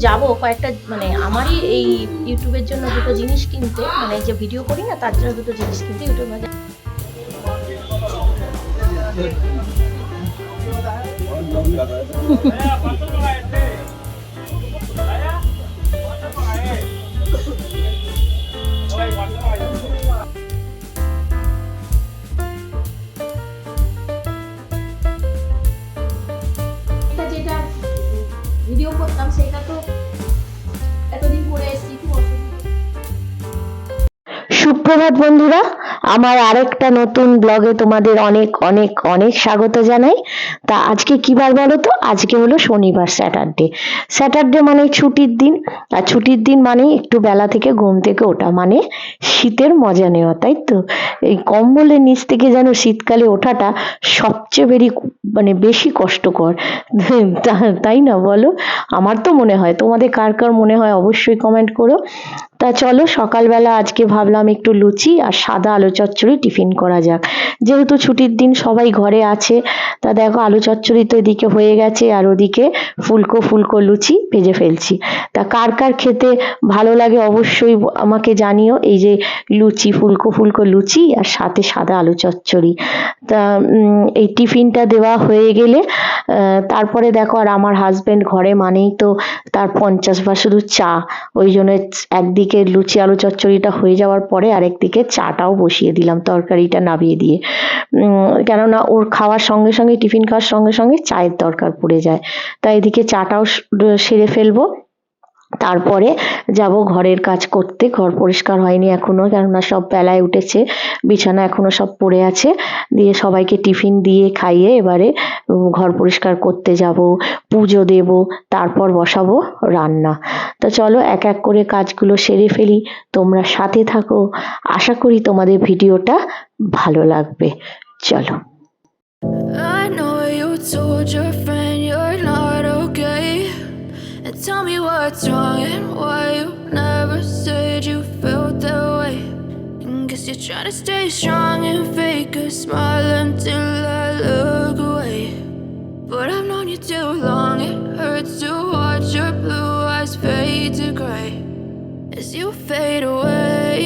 যাব কয়েকটা মানে আমারই এই ইউটিউবের জন্য দুটো জিনিস কিনতে, মানে যে ভিডিও করি না তার জন্য দুটো জিনিস কিনতে ইউটিউবে। যেটা ভিডিও করতাম সেটা তো এতদিন পরে এসেছি, খুব অসুবিধা। সুপ্রভাত বন্ধুরা, আমার আরেকটা নতুন ব্লগে তোমাদের অনেক অনেক অনেক স্বাগত জানাই। তা আজকে কি বার বলো তো? আজকে হলো শনিবার, স্যাটারডে। স্যাটারডে মানে ছুটির দিন, আর ছুটির দিন মানে একটু বেলা থেকে ঘুম থেকে ওঠা, মানে শীতের মজা নেওয়া, তাই তো? এই কম্বলের নিচ থেকে যেন শীতকালে ওঠাটা সবচেয়ে মানে বেশি কষ্টকর, তাই না বলো? আমার তো মনে হয়, তোমাদের কার কার মনে হয় অবশ্যই কমেন্ট করো। তা চলো, সকালবেলা আজকে ভাবলাম একটু লুচি আর সাদা আলু চচ্চড়ি টিফিন করা যাক, যেহেতু ছুটির দিন সবাই ঘরে আছে। তা দেখো, আলু চচ্চড়ি তো এদিকে হয়ে গেছে, আর ওদিকে ফুলকো ফুলকো লুচি ভেজে ফেলছি। তা কার কার খেতে ভালো লাগে অবশ্যই আমাকে জানিও, এই যে লুচি, ফুলকো ফুলকো লুচি আর সাথে সাদা আলু চচ্চড়ি। তা এই টিফিনটা দেওয়া হয়ে গেলে তারপরে দেখো, আর আমার হাজবেন্ড ঘরে মানেই তো তার 50 বার শুধু চা। ওই জন্য একদিকে লুচি আলু চচ্চড়িটা হয়ে যাওয়ার পরে আরেকদিকে চাটাও বসিয়ে দিলাম, তরকারিটা নামিয়ে দিয়ে। কেননা ওর খাওয়ার সঙ্গে সঙ্গে, টিফিন খাওয়ার সঙ্গে সঙ্গে চায়ের দরকার পড়ে যায়। তাই এদিকে চাটাও সেরে ফেলবো, তারপরে যাব ঘরের কাজ করতে। ঘর পরিষ্কার হয়নি এখনো, কেননা সব বেলায় উঠেছে, বিছানা এখনো সব পড়ে আছে। দিয়ে সবাইকে টিফিন দিয়ে খাইয়ে এবারে ঘর পরিষ্কার করতে যাব, পুজো দেব, তারপর বসাবো রান্না। তো চলো এক এক করে কাজগুলো সেরে ফেলি, তোমরা সাথে থাকো। আশা করি তোমাদের ভিডিওটা ভালো লাগবে। চলো। I know you told your friend you're not okay, and tell me what's wrong and why you never said you felt that way. And guess you're trying to stay strong and fake a smile until I look away. But I've known you too long, it hurts to watch your blue eyes fade to gray as you fade away.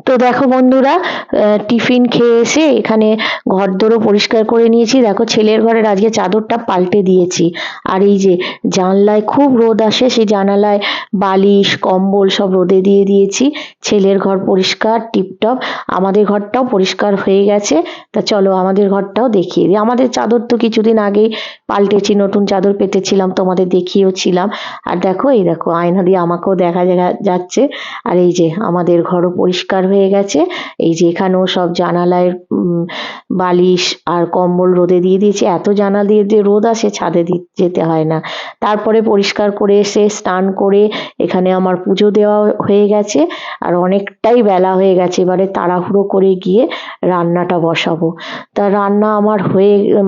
তো দেখো বন্ধুরা, tiffin খেয়ে এসে এখানে ঘরদোরও পরিষ্কার করে নিয়েছি। দেখো, ছেলের ঘরের আজকে চাদরটা পাল্টে দিয়েছি। আর এই যে জানলায় খুব রোদ আসে, সেই জানালায় বালিশ কম্বল সব রোদে দিয়ে দিয়েছি। ছেলের ঘর পরিষ্কার টিপটপ, আমাদের ঘরটাও পরিষ্কার হয়ে গেছে। তা চলো আমাদের ঘরটাও দেখিয়ে দিই। আমাদের চাদর তো কিছুদিন আগেই পাল্টেছি, নতুন চাদর পেতেছিলাম, তোমাদের দেখিয়েও ছিলাম। আর দেখো, এই দেখো আয়না দিয়ে আমাকেও দেখা যাচ্ছে। আর এই যে আমাদের ঘরও পরিষ্কার হয়ে গেছে। এই যে এখানেও সব জানালায় বালিশ আর কম্বল রোদে দিয়ে দিয়েছি। এত জানালা দিয়ে যে রোদ আসে, ছাদে যেতে হয় না। তারপরে পরিষ্কার করে এসে স্নান করে এখানে আমার পুজো দেওয়া হয়ে গেছে। আর অনেকটাই বেলা হয়ে গেছে, এবারে তাড়াহুড়ো করে গিয়ে রান্নাটা বসাবো। তা রান্না আমার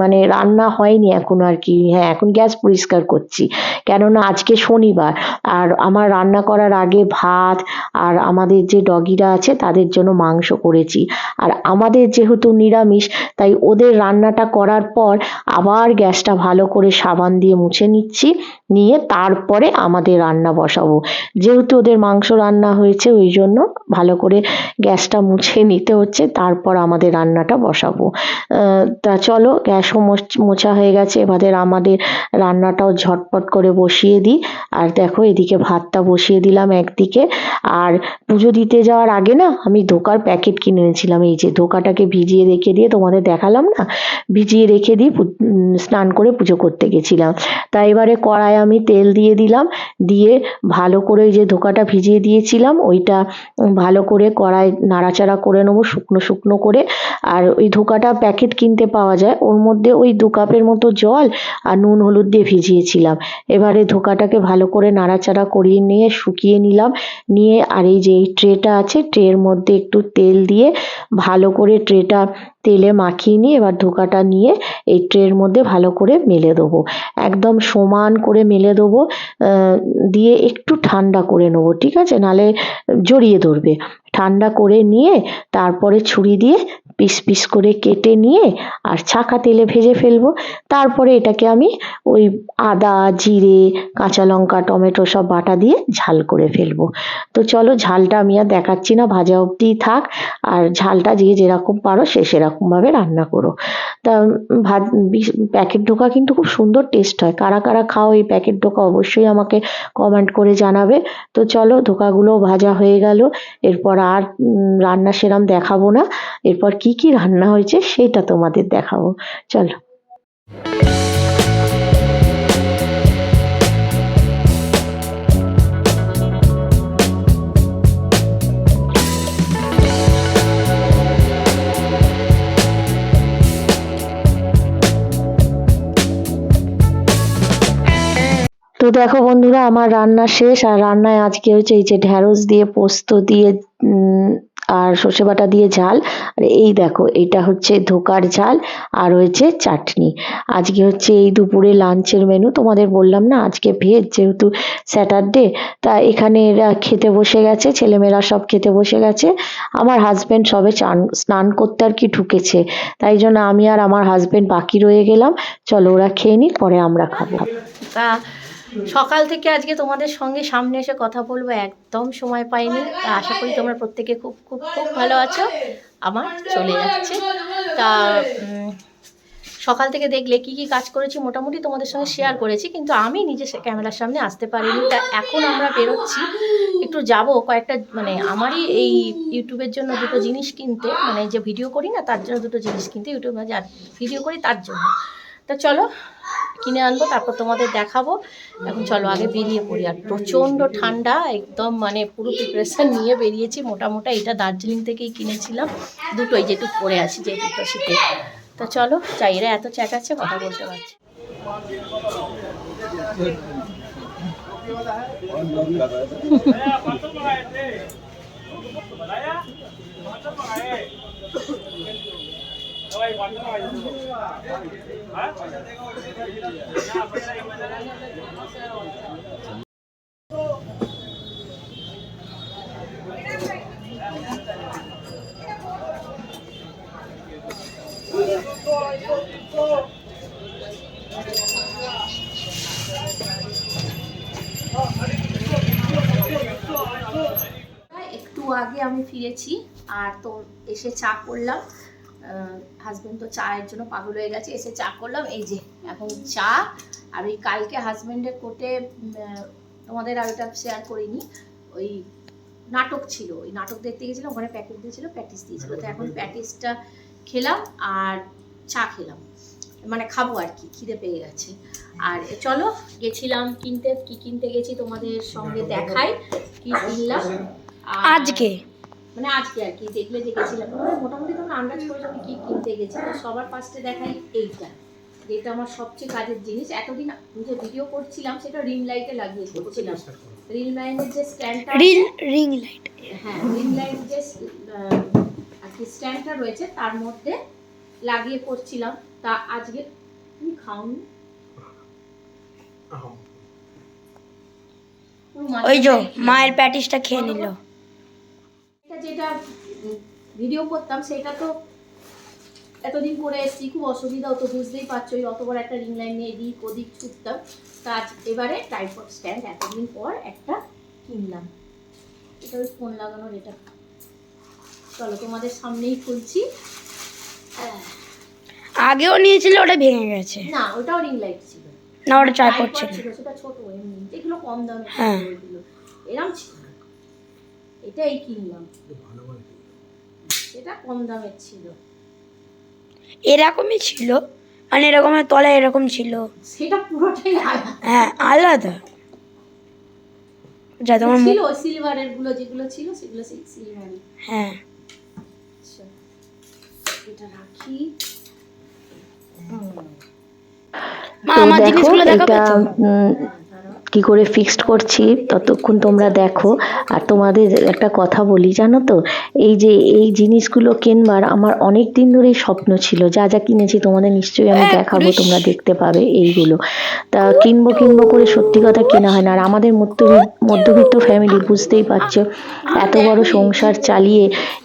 মানে রান্না হয়নি এখনো আর কি। হ্যাঁ, এখন গ্যাস পরিষ্কার করছি, কেননা আজকে শনিবার। আর আমার রান্না করার আগে ভাত, আর আমাদের যে ডগিরা আছে তাদের জন্য মাংস করেছি। আর আমাদের যেহেতু নিরামিষ, তাই ওদের রান্নাটা করার পর আবার গ্যাসটা ভালো করে সাবান দিয়ে মুছে নিচ্ছি, নিয়ে তারপরে আমাদের রান্না বসাবো। যেহেতু ওদের মাংস রান্না হয়েছে, ওই জন্য ভালো করে গ্যাসটা মুছে নিতে হচ্ছে, তারপর আমাদের রান্নাটা বসাবো। তা চলো, গ্যাসও মোছা হয়ে গেছে, এবারে আমাদের রান্নাটাও ঝটপট করে বসিয়ে দিই। আর দেখো, এদিকে ভাতটা বসিয়ে দিলাম একদিকে। আর পুজো দিতে যাওয়ার আগে না, আমি ধোকার প্যাকেট কিনে এনেছিলাম। এই যে ধোকাটাকে ভিজিয়ে রেখে দিয়ে তোমাদের দেখালাম না, ভিজিয়ে রেখে দিয়ে স্নান করে পুজো করতে গেছিলাম। তাই এবারে কড়াই আমি তেল দিয়ে দিলাম, দিয়ে ভালো করে ওই যে ধোকাটা ভিজিয়ে দিয়েছিলাম ওইটা ভালো করে কড়াই নাড়াচাড়া করে নেবো শুকনো শুকনো করে। আর ওই ধোকাটা প্যাকেট কিনতে পাওয়া যায়, ওর মধ্যে ওই 2 কাপের মতো জল আর নুন হলুদ দিয়ে ভিজিয়েছিলাম। এবারে ধোকাটাকে ভালো করে নাড়াচাড়া করিয়ে নিয়ে শুকিয়ে নিলাম, নিয়ে আর এই যে এই ট্রেটা আছে, ট্রের মধ্যে একটু তেল দিয়ে ভালো করে ট্রেটা তেলে মাখিয়ে নিয়ে এবার ধোকাটা নিয়ে এই ট্রের মধ্যে ভালো করে মেলে দেবো, একদম সমান করে মেলে দেবো। দিয়ে একটু ঠান্ডা করে নেবো, ঠিক আছে, নালে জড়িয়ে ধরবে। ঠান্ডা করে নিয়ে তারপরে ছুরি দিয়ে পিস পিস করে কেটে নিয়ে আর ছাকা তেলে ভেজে ফেলবো। তারপরে এটাকে আমি ওই আদা, জিরে, কাঁচা লঙ্কা, টমেটো সব বাটা দিয়ে ঝাল করে ফেলবো। তো চলো, ঝালটা আমি আর দেখাচ্ছি না, ভাজা অবধিই থাক। আর ঝালটা যে যেরকম পারো সে সেরকমভাবে রান্না করো। তা প্যাকেট ধোকা কিন্তু খুব সুন্দর টেস্ট হয়। কারা কারা খাও এই প্যাকেট ধোকা অবশ্যই আমাকে কমেন্ট করে জানাবে। তো চলো, ধোকাগুলো ভাজা হয়ে গেল। এরপর আর রান্না সেরম দেখাবো না। এরপর কি কি রান্না হয়েছে সেটা তোমাদের দেখাবো। চলো। তো দেখো বন্ধুরা, আমার রান্না শেষ। আর রান্নায় আজকে হচ্ছে এই যে ঢ্যাঁড়স দিয়ে, পোস্ত দিয়ে আর সর্ষে বাটা দিয়ে ঝাল। আর এই দেখো, এটা হচ্ছে ধোকার ঝাল আর হয়েছে চাটনি। আজকে হচ্ছে এই দুপুরে লাঞ্চের মেনু। তোমাদের বললাম না আজকে ভেজ, যেহেতু স্যাটারডে। তা এখানে এরা খেতে বসে গেছে, ছেলেমেয়েরা সব খেতে বসে গেছে। আমার হাজবেন্ড সবে স্নান করতে আর কি ঢুকেছে, তাই জন্য আমি আর আমার হাজবেন্ড বাকি রয়ে গেলাম। চলো, ওরা খেয়ে নিক, পরে আমরা খাবো। তা সকাল থেকে আজকে তোমাদের সঙ্গে সামনে এসে কথা বলবো, একদম সময় পাইনি। তা আশা করি তোমরা প্রত্যেকে খুব খুব খুব ভালো আছো। আমার চলে যাচ্ছে। তা সকাল থেকে দেখলে কি কি কাজ করেছি মোটামুটি তোমাদের সঙ্গে শেয়ার করেছি, কিন্তু আমি নিজে ক্যামেরার সামনে আসতে পারিনি। তা এখন আমরা বেরোচ্ছি, একটু যাব কয়েকটা, মানে আমারই এই ইউটিউবের জন্য দুটো জিনিস কিনতে, মানে যে ভিডিও করি না তার জন্য দুটো জিনিস কিনতে, ইউটিউবে যা ভিডিও করি তার জন্য। তা চলো কিনে আনবো, তারপর তোমাদের দেখাবো। এখন চলো আগে বেরিয়ে পড়ি। আর প্রচণ্ড ঠান্ডা, একদম মানে পুরো প্রিপারেশান নিয়ে বেরিয়েছি। মোটামোটা এটা দার্জিলিং থেকেই কিনেছিলাম, দুটোই যেটুকু পরে আছি, যে দুটো শীতে। তা চলো যাই, এরা এত চেঁচাচ্ছে কথা বলতে পারছি। একটু আগে আমি ফিরেছি, আর তো এসে চা করলাম। হাজব্যান্ড তো চায়ের জন্য পাগল হয়ে গেছে, এসে চা করলাম। এই যে এখন চা। আর ওই কালকে হাজব্যান্ডের কোর্টে তোমাদের আর ওটা শেয়ার করিনি, ওই নাটক ছিল, ওই নাটক দেখতে গেছিলাম, ওখানে প্যাকেট দিয়েছিল, প্যাটিস দিয়েছিল। তো এখন প্যাটিসটা খেলাম আর চা খেলাম, মানে খাবো আর কি, খিদে পেয়ে গেছে। আর চলো গেছিলাম কিনতে, কি কিনতে গেছি তোমাদের সঙ্গে দেখাই, কি কিনলাম আজকে, মানে আজকে আর কি দেখলে যে গেছিলাম। মোটামুটি তোমরা আন্দাজ করেছো আমি কি কিনতে গেছি। তো সবার ফার্স্টে দেখাই এইটা, যেটা আমার সবচেয়ে কাজের জিনিস। এতদিন যে ভিডিও করছিলাম সেটা রিং লাইটে লাগিয়ে করছিলাম। রিং লাইটের যে স্ট্যান্ডটা, রিং লাইট, হ্যাঁ রিং লাইট যে আর কি স্ট্যান্ডটা রয়েছে তার মধ্যে লাগিয়ে করছিলাম। তা আজকে তুমি খাওনি, ওই যে মায়ের প্যাটিসটা খেয়ে নিল। যেটা ভিডিও করতাম সেটা তো এতদিন করে এসেছি, খুব অসুবিধা হতো, বুঝতেই পারছো। ওই অত বড় একটা রিং লাইন নিয়ে এদিক ওদিক ছুটতাম। তা আজ এবারে ট্রাইপড স্ট্যান্ড এতদিন পর একটা কিনলাম। এটা ওই ফোন লাগানোর। এটা চলো তোমাদের সামনেই খুলছি। আগেও নিয়েছিল, ওটা ভেঙে গেছে। না ওটাও রিং লাইট ছিল না, ওটা ট্রাইপড ছিল। সেটা ছোট, এমনি যেগুলো কম দামে ওইগুলো এরকম ছিল। এটাই কিনলাম, এটা কম দামের ছিল। এরকমই ছিল, মানে এরকমের তলায় এরকম ছিল, সেটা পুরোটাই আলাদা। হ্যাঁ আলাদা। যা তোমার ছিল সিলভারের গুলো যেগুলো ছিল সেগুলো সিলভারই। হ্যাঁ আচ্ছা এটা রাখি। মা আমার জিনিসগুলো দেখা এটা পেয়েছো? কি করে ফিক্সড করছি ততক্ষণ তোমরা দেখো। আর তোমাদের একটা কথা বলি জানো তো, এই যে এই জিনিসগুলো কিনবার আমার অনেক দিন ধরেই স্বপ্ন ছিল। যা যা কিনেছি তোমাদের নিশ্চয়ই আমি দেখাবো, তোমরা দেখতে পাবে এইগুলো। তা কিনবো করে সত্যি কথা কেনা হয় না। আর আমাদের মধ্যবিত্ত ফ্যামিলি, বুঝতেই পারছো, এত বড় সংসার চালিয়ে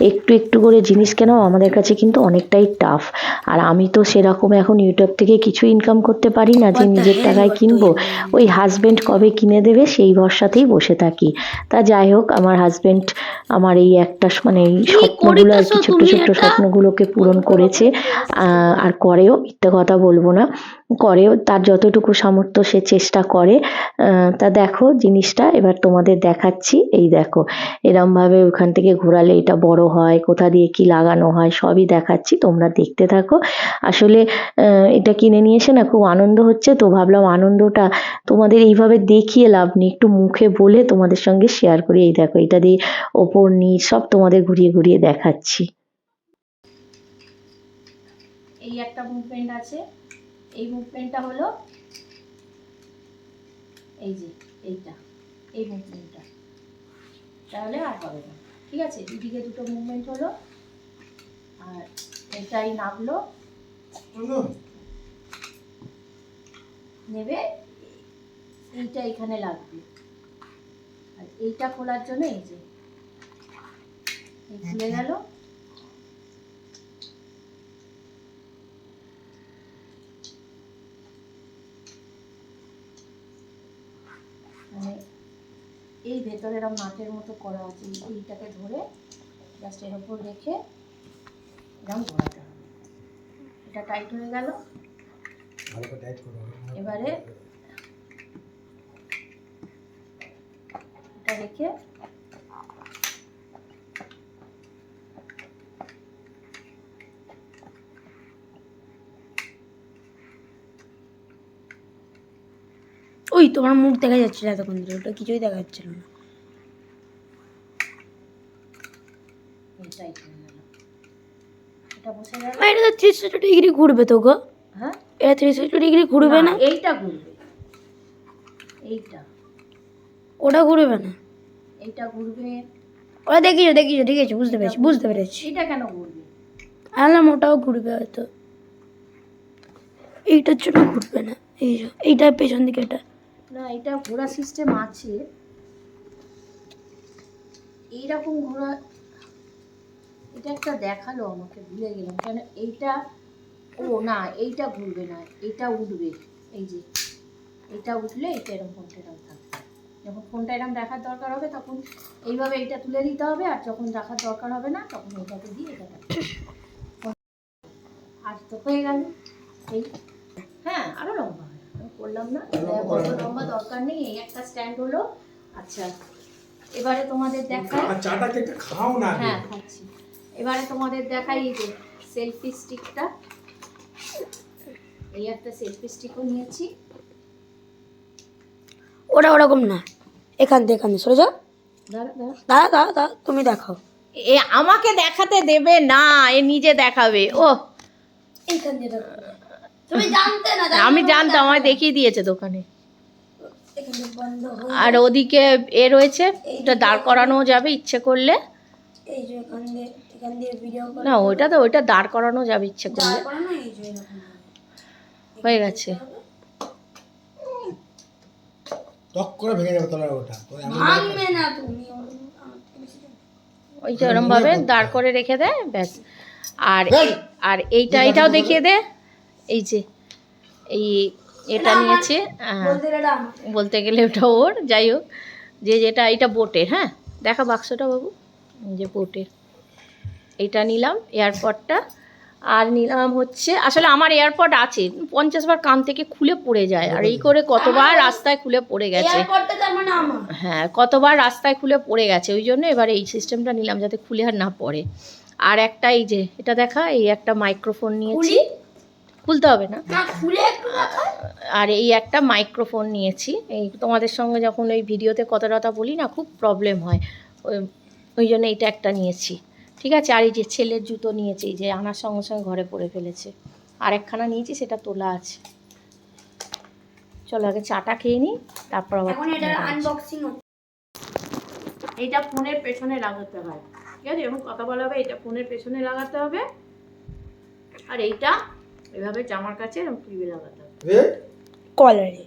একটু একটু করে জিনিস কেনাও আমাদের কাছে কিন্তু অনেকটাই টাফ। আর আমি তো সেরকম এখন ইউটিউব থেকে কিছু ইনকাম করতে পারি না যে নিজের টাকায় কিনবো। ওই হাজবেন্ড কবে কিনে দেবে সেই ভরসাতেই বসে থাকি। তা যাই হোক, আমার হাজবেন্ড আমার এই একটা মানে এই স্বপ্নগুলো আর কি, ছোট্ট ছোট্ট স্বপ্নগুলোকে পূরণ করেছে। আর করেও, মিথ্যে কথা বলবো না, করেও, তার যতটুকু সামর্থ্য সে চেষ্টা করে। তা দেখো জিনিসটা এবার তোমাদের দেখাচ্ছি। এই দেখো, এরমভাবে ওখান থেকে ঘোরালে এটা বড় হয়, কোথা দিয়ে কি লাগানো হয় সবই দেখাচ্ছি, তোমরা দেখতে থাকো। আসলে এটা কিনে নিয়ে এসে না খুব আনন্দ হচ্ছে, তো ভাবলাম আনন্দটা তোমাদের এইভাবে দেখিয়ে লাভ নেই, একটু মুখে বলে তোমাদের সঙ্গে শেয়ার করি। এই দেখো, এটা দিয়ে ওপর নিচ সব তোমাদের ঘুরিয়ে ঘুরিয়ে দেখাচ্ছি। এই একটা মুভমেন্ট আছে, এই মুভমেন্টটা হলো এই যে এইটা, এই মুভমেন্টটা, তাহলে আর হবে না। ঠিক আছে, দুদিকে দুটো মুভমেন্ট হলো। আর এটাই নামলো, নেবে এইটা এখানে লাগবে। আর এইটা খোলার জন্য এই যে খুলে গেল। মানে এই ভেতরে এরকম নাটের মতো করা আছে, এইটাকে ধরে জাস্ট এর উপর রেখে এরকম ঘোরাতে হবে। এটা টাইট হয়ে গেল। এবারে এটা রেখে ওই তোমার মুখ দেখা যাচ্ছিল এতক্ষণ ধরে, ওটা কিছুই দেখা যাচ্ছিল না। টাইট হয়ে গেল, এটা বসে গেল। এটা তো 360 ডিগ্রি ঘুরবে তো গো। হ্যাঁ, এটা 360 ডিগ্রি ঘুরবে না? এইটা ঘুরবে, এইটা, ওটা ঘুরবে না। এইটা ঘুরবে। ওটা দেখিয়েছো, বুঝতে পেরেছি। এটা কেন ঘুরবে? আলাম ওটাও ঘুরবে হয়তো, এইটার জন্য ঘুরবে না। এইটা পেছন দিকে, এটা না, এটা ঘোরা সিস্টেম আছে, এইরকম ঘোরা। এটা একটা দেখালো আমাকে, ভুলে গেলাম কেন। এইটা, ও না, এইটা ঘুরবে না, এটা উঠবে। এই যে এটা উঠলে এটা এরকম, ফোনটা এরকম থাকবে। যখন ফোনটা এরকম দেখার দরকার হবে তখন এইভাবে এইটা তুলে দিতে হবে, আর যখন দেখার দরকার হবে না তখন এইটাকে দিয়ে এটা রাখতে হবে। আর তো হয়ে গেল এই। হ্যাঁ, আরো লম্বা হয়, আমি করলাম না, কত লম্বা দরকার নেই। এই একটা স্ট্যান্ড হলো। আচ্ছা, এবারে তোমাদের দেখাই। হ্যাঁ, খাচ্ছি। এবারে তোমাদের দেখাই এই যে সেলফি স্টিকটা। এই একটা সেলফি স্টিকও নিয়েছি। ওটা ওরকম না, এখান দিয়ে সরে যাও। দাদা তুমি দেখাও। এ আমাকে দেখাতে দেবে না, এ নিজে দেখাবে। ও এইখান দিয়ে দেখো। তুমি জানতে না? আমি জানতাম, আমায় দেখিয়ে দিয়েছে দোকানে। এখানে বন্ধ হয়ে, আর ওদিকে এ রয়েছে, এটা দাঁড় করানো যাবে ইচ্ছে করলে। এই যে এখান দিয়ে ভিডিও করে না, ওইটা দাঁড় করানো যাবে ইচ্ছে করলে। দাঁড় করানো, এই যে এরকম হয়ে গেছে। টক করে ভেঙে যাবে তলার ওটা। ভাঙবে না তুমি। ওই যে এরকম ভাবে দাঁড় করে রেখে দেয়, ব্যাস। আর এইটাও দেখিয়ে দে। এই যে এটা নিয়েছে, বলতে গেলে ওটা ওর, যাই হোক, যেটা এটা বোটের। হ্যাঁ, দেখা বাক্সটা বাবু, যে বোটের। এইটা নিলাম, এয়ারপডটা। আর নিলাম হচ্ছে, আসলে আমার এয়ারপড আছে 50 বার কান থেকে খুলে পড়ে যায়। আর এই করে কতবার রাস্তায় খুলে পড়ে গেছে। হ্যাঁ, কতবার রাস্তায় খুলে পড়ে গেছে, ওই জন্য এবার এই সিস্টেমটা নিলাম যাতে খুলে আর না পড়ে। আর একটা এই যে এটা দেখা, এই একটা মাইক্রোফোন নিয়েছি, খুলতে হবে না। আর এই একটা মাইক্রোফোন নিয়েছি। এই তোমাদের সঙ্গে যখন ওই ভিডিওতে কথা বলি না, খুব প্রবলেম হয়, ওই জন্য এইটা একটা নিয়েছি। ঠিক আছে। আর এই যে ছেলের জুতো নিয়েছি, এই যে আনার সঙ্গে সঙ্গে ঘরে পরে ফেলেছে। আর একখানা নিয়েছি, সেটা তোলা আছে। চলো আগে চাটা খেয়ে নিই, তারপর আবার এখন এটার আনবক্সিং এইটা ফোনের পেছনে লাগাতে হয়, ঠিক আছে? এবং কথা বলা হবে, এটা ফোনের পেছনে লাগাতে হবে, আর এইটা এভাবে জামার কাছে এরকম ক্লিপে লাগাতে হবে। কলারে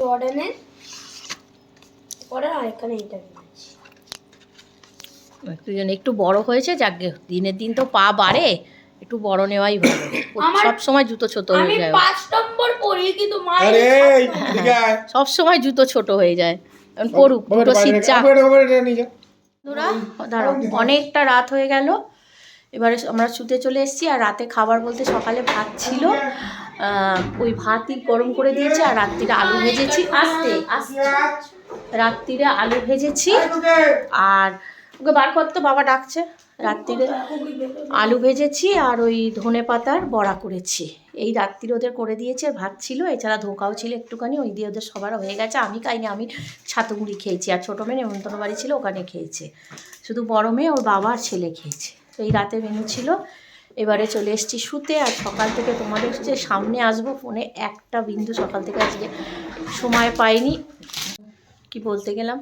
জর্ডানের পরে আর এখানে এটা দিয়েছি। একটু যেন একটু বড় হয়েছে, যাকে দিনের দিন তো পা বাড়ে, একটু বড় নেওয়াই ভালো। সব সময় জুতো ছোট হয়ে আমি যায়, 5 নম্বর পড়ি কিন্তু মা আরে এদিকে আয়। সব সময় জুতো ছোট হয়ে যায়। এখন পড়ুক, দুটো সিট চা। বন্ধুরা, দাঁড়াও, অনেকটা রাত হয়ে গেল, এবারে আমরা শুতে চলে এসেছি। আর রাতে খাবার বলতে সকালে ভাত ছিল, ওই ভাতই গরম করে দিয়েছি, আর রাত্রিরে আলু ভেজেছি। আস্তে আস্তে রাত্রিরে আলু ভেজেছি, আর ওকে বার করতে বাবা ডাকছে। রাত্রিরে আলু ভেজেছি আর ওই ধনে পাতার বড়া করেছি, এই রাত্রিরে ওদের করে দিয়েছে। ভাত ছিল, এছাড়া ধোকাও ছিল একটুখানি, ওই দিয়ে ওদের সবার হয়ে গেছে। আমি খাইনি, আমি ছাতু মুড়ি খেয়েছি, আর ছোটো মেয়ে নেমন্তন্ন বাড়ি ছিল ওখানে খেয়েছে, শুধু বড় মেয়ে ওর বাবা আর ছেলে খেয়েছে। তো এই রাতে মেনু ছিল। এবারে চলে এসেছি শুতে, আর সকাল থেকে তোমাদের যে সামনে আসবো ফোনে একটা বিন্দু সকাল থেকে আজকে সময় পাইনি। কি বলতে গেলাম,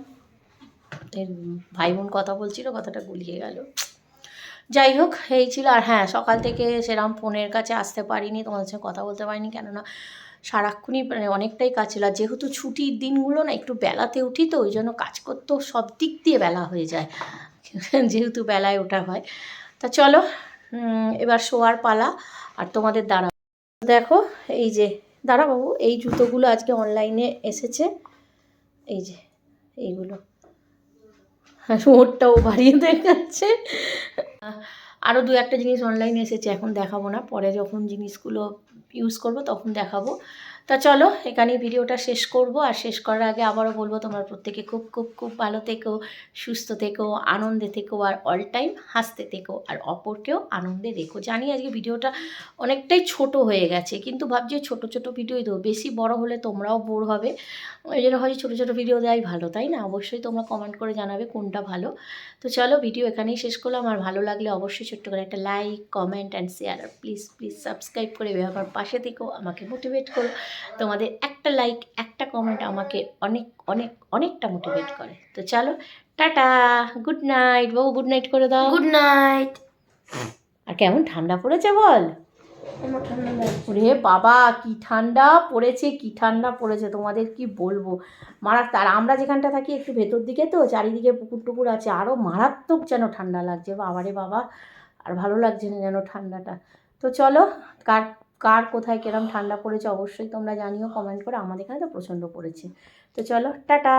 এর ভাই বোন কথা বলছিল, কথাটা গুলিয়ে গেল। যাই হোক, এই ছিল। আর হ্যাঁ, সকাল থেকে সেরকম ফোনের কাছে আসতে পারিনি, তোমাদের সাথে কথা বলতে পারিনি, কেননা সারাক্ষণই মানে অনেকটাই কাজ ছিল। আর যেহেতু ছুটির দিনগুলো না একটু বেলাতে উঠি, তো ওই জন্য কাজ করতেও সব দিক দিয়ে বেলা হয়ে যায়, যেহেতু বেলায় ওঠা হয়। তা চলো, এবার শোয়ার পালা। আর তোমাদের দেখো, এই যে দাঁড়া বাবু, এই জুতোগুলো আজকে অনলাইনে এসেছে, এই যে এইগুলো, ওরটাও বাড়িয়ে দেখাচ্ছে। আরও দু একটা জিনিস অনলাইনে এসেছে, এখন দেখাবো না, পরে যখন জিনিসগুলো ইউজ করব তখন দেখাবো। তা চলো, এখানেই ভিডিওটা শেষ করব। আর শেষ করার আগে আবারও বলবো, তোমরা প্রত্যেকে খুব খুব খুব ভালো থেকো, সুস্থ থেকো, আনন্দে থেকো, আর অল টাইম হাসতে থেকো, আর অপরকেও আনন্দে রেখো। জানি আজকে ভিডিওটা অনেকটাই ছোট হয়ে গেছে, কিন্তু ভাবছি ছোট ছোট ভিডিওই দেবো, বেশি বড় হলে তোমরাও বোর হবে, ওই জন্য হয় ছোটো ছোটো ভিডিও দেওয়াই ভালো, তাই না? অবশ্যই তোমরা কমেন্ট করে জানাবে কোনটা ভালো। তো চলো, ভিডিও এখানেই শেষ করলাম। আর ভালো লাগলে অবশ্যই ছোট্ট করে একটা লাইক, কমেন্ট অ্যান্ড শেয়ার, আর প্লিজ প্লিজ সাবস্ক্রাইব করে আমার পাশে থেকো, আমাকে মোটিভেট করো। তোমাদের একটা লাইক, একটা কমেন্ট আমাকে অনেক অনেক অনেকটা মোটিভেট করে। তো চলো, টাটা, গুড নাইট। বাবু গুড নাইট করে দাও। Good night. আর কেমন ঠান্ডা পড়েছে বল। আমার ঠান্ডা লাগছে। ওরে বাবা, কি ঠান্ডা পড়েছে, কি ঠান্ডা পড়েছে, তোমাদের কি বলবো, মারাত্মক। আর আমরা যেখানটা থাকি একটু ভেতর দিকে, তো চারিদিকে পুকুর টুকুর আছে, আরও মারাত্মক যেন ঠান্ডা লাগছে, বাবারে বাবা, আর ভালো লাগছে না যেন ঠান্ডাটা। তো চলো, কার কার কোথায় কিরম ঠান্ডা পড়েছে অবশ্যই তোমরা জানিও কমেন্ট করে। আমাদের এখানে তো প্রচণ্ড পড়েছে। তো চলো, টাটা।